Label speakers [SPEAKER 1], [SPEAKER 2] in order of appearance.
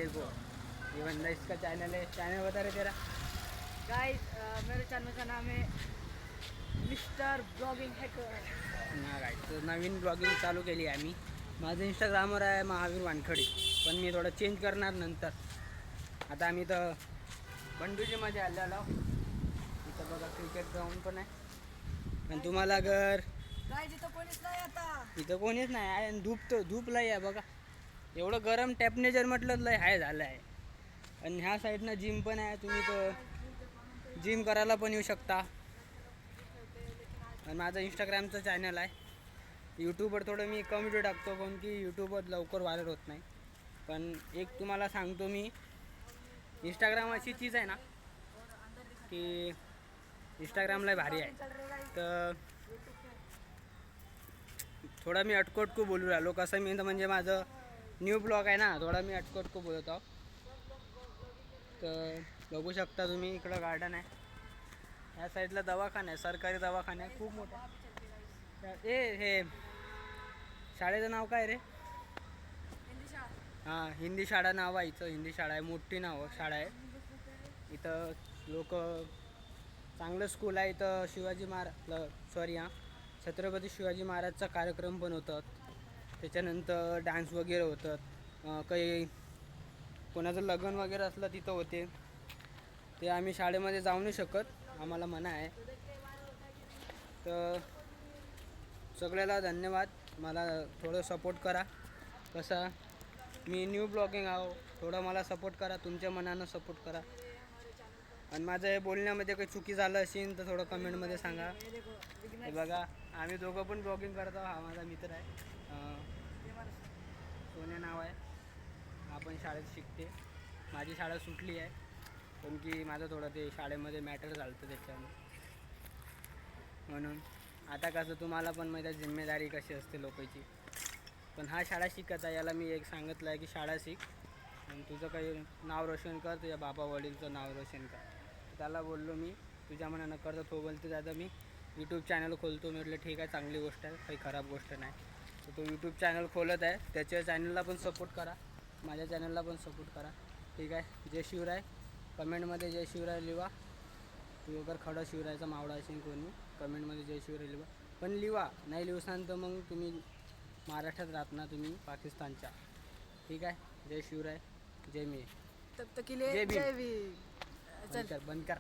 [SPEAKER 1] तेरे को। ये बंदा इसका चैनल है, चैनल बता रहे तेरा?
[SPEAKER 2] गाइस मेरे चैनल का नाम है मिस्टर ब्लॉगिंग हैकर।
[SPEAKER 1] ना गाईस, तर नवीन ब्लॉगिंग चालू केली आहे आम्ही. माझं इंस्टाग्रामवर आहे महावीर वानखडे, पण मी थोडं चेंज करणार नंतर. आता आम्ही तर बंडुजीमध्ये आलेलो. इथं बघा क्रिकेट ग्राउंड पण आहे. आणि तुम्हाला अगर
[SPEAKER 2] गाइस इथं कोणीच नाही आता.
[SPEAKER 1] इथं कोणीच नाही आहे आणि धूप लय आहे बघा. एवढं गरम टेम्परेचर म्हटलं लय हाय झालं आहे. आणि ह्या साईडनं जिम पण आहे, तुम्ही तर जिम करायला पण येऊ शकता. आणि माझं इंस्टाग्रामचं चॅनल आहे. यूट्यूबवर थोडं मी कमी व्हिडिओ टाकतो, कारण की यूट्यूबवर लवकर व्हायरल होत नाही. पण एक तुम्हाला सांगतो मी, इंस्टाग्राम अशी चीज आहे ना की इंस्टाग्रामला भारी आहे. तर थोडा मी अटकटको बोलू राहिलो. कसं मी तर म्हणजे माझं न्यू ब्लॉग आहे ना, थोडा मी अटकटको बोलत आहो. तर बघू शकता तुम्ही, इकडं गार्डन आहे, या साईडला दवाखाना आहे, सरकारी दवाखाना आहे, खूप मोठा. हे शाळेचं नाव काय रे? हां, हिंदी शाळा नाव आहे. इथं हिंदी शाळा आहे, मोठी शाळा आहे. इथं लोक, चांगलं स्कूल आहे इथं. छत्रपती शिवाजी महाराजचा कार्यक्रम पण होतात. त्याच्यानंतर डान्स वगैरे होतात. काही कोणाचं लग्न वगैरे असलं तिथं होते. ते आम्ही शाळेमध्ये जाऊ नाही शकत, आम्हाला मना आहे. तर सगळ्याला धन्यवाद. मला थोडं सपोर्ट करा. कसा मी न्यू ब्लॉगिंग आहो, थोडं मला सपोर्ट करा, तुमच्या मनानं सपोर्ट करा. आणि माझं हे बोलण्यामध्ये काही चुकी झालं असेल तर थोडं कमेंटमध्ये सांगा. हे बघा, आम्ही दोघं पण ब्लॉगिंग करतो. हा माझा मित्र आहे, सोन्या नाव आहे. हा पण शाळेत शिकते. माझी शाळा सुटली आहे, पण की माझं थोडं ते शाळेमध्ये मॅटर झालं होतं त्याच्यानं. म्हणून आता कसं तुम्हाला पण माहिती आहे जिम्मेदारी कशी असते लोकांची. पण हा शाळा शिकत आहे, याला मी एक सांगितलं आहे की शाळा शिक आणि तुझं काही नाव रोशन कर, तुझ्या बाबा वडीलचं नाव रोशन कर. त्याला बोललो मी, तुझ्या मनानं करतो. तो बोलतो दादा मी यूट्यूब चॅनल खोलतो. मी म्हटलं ठीक आहे, चांगली गोष्ट आहे, काही खराब गोष्ट नाही. तर तो यूट्यूब चॅनल खोलत आहे, त्याच्या चॅनलला पण सपोर्ट करा, माझ्या चॅनलला पण सपोर्ट करा. ठीक आहे. जय शिवराय. कमेंटमध्ये जय शिवराय लिहा. तू अगर खडा शिवरायचा मावळा असेल कोणी, कमेंटमध्ये जय शिवराय लिहा. पण लिहा, नाही लिहसान तर मग तुम्ही महाराष्ट्रात राहत ना, तुम्ही पाकिस्तानच्या. ठीक आहे. जय शिवराय, जय मी,
[SPEAKER 2] तब तक के लिए
[SPEAKER 1] जय भीम.
[SPEAKER 2] जय भीम.
[SPEAKER 1] बंद कर.